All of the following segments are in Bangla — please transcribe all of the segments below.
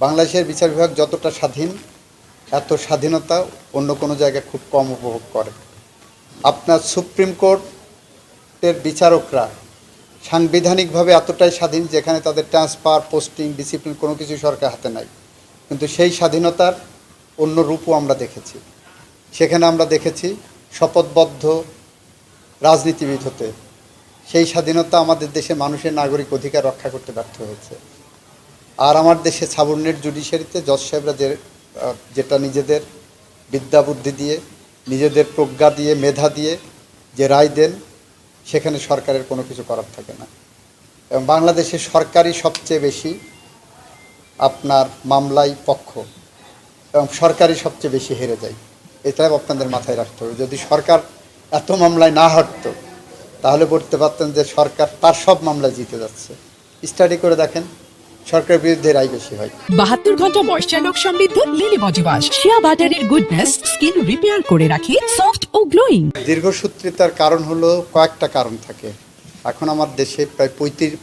বাংলাদেশের বিচার বিভাগ যতটা স্বাধীন, এত স্বাধীনতা অন্য কোনো জায়গায় খুব কম উপভোগ করে। আপনার সুপ্রিম কোর্টের বিচারকরা সাংবিধানিকভাবে এতটাই স্বাধীন, যেখানে তাদের ট্রান্সফার, পোস্টিং, ডিসিপ্লিন কোনো কিছু সরকার হাতে নাই। কিন্তু সেই স্বাধীনতার অন্য রূপও আমরা দেখেছি। সেখানে আমরা দেখেছি শপথবদ্ধ রাজনীতিবিদ হতে। সেই স্বাধীনতা আমাদের দেশে মানুষের নাগরিক অধিকার রক্ষা করতে ব্যর্থ হয়েছে। আর আমার দেশে সাবঅর্ডিনেট জুডিশিয়ারিতে জজ সাহেবরা যেটা নিজেদের বিদ্যা বুদ্ধি দিয়ে, নিজেদের প্রজ্ঞা দিয়ে, মেধা দিয়ে যে রায় দেন, সেখানে সরকারের কোনো কিছু করার থাকে না। এবং বাংলাদেশে সরকারই সবচেয়ে বেশি আপনার মামলায় পক্ষ, এবং সরকারই সবচেয়ে বেশি হেরে যায়। এটাই আপনাদের মাথায় রাখতে হবে। যদি সরকার এত মামলায় না হারতো, তাহলে বলতে পারতেন যে সরকার তার সব মামলায় জিতে যাচ্ছে। স্টাডি করে দেখেন, সরকারের বিরুদ্ধে রায় বেশি হয়। 72 ঘন্টা ময়েশ্চার লক সমৃদ্ধ লিলি বডি ওয়াশ, শিয়া বাটারের গুডনেস স্কিন রিপেয়ার করে রাখে সফট ও গ্লোয়িং। দীর্ঘসূত্রিতার কারণ হলো কয়েকটা কারণ থাকে। এখন আমার দেশে প্রায়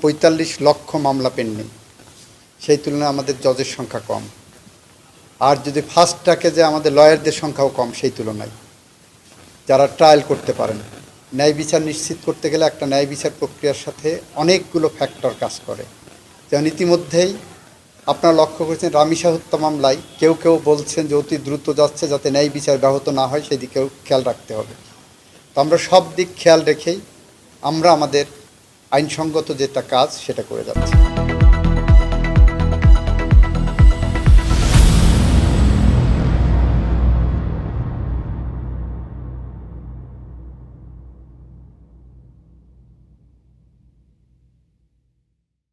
45 লক্ষ মামলা পেন্ডিং। সেই তুলনায় আমাদের জজের সংখ্যা কম। আর যদি ফার্স্ট ট্র্যাকে যে আমাদের লয়ারদের সংখ্যাও কম সেই তুলনায়, যারা ট্রায়াল করতে পারেন। ন্যায় বিচার নিশ্চিত করতে গেলে একটা ন্যায় বিচার প্রক্রিয়ার সাথে অনেকগুলো ফ্যাক্টর কাজ করে। যেমন ইতিমধ্যেই আপনারা লক্ষ্য করেছেন, রামিসা হত্যা মামলায় কেউ কেউ বলছেন যে অতি দ্রুত যাচ্ছে, যাতে ন্যায় বিচার ব্যাহত না হয় সেই দিকেও খেয়াল রাখতে হবে। তো আমরা সব দিক খেয়াল রেখেই আমরা আমাদের আইনসঙ্গত যেটা কাজ সেটা করে যাচ্ছি।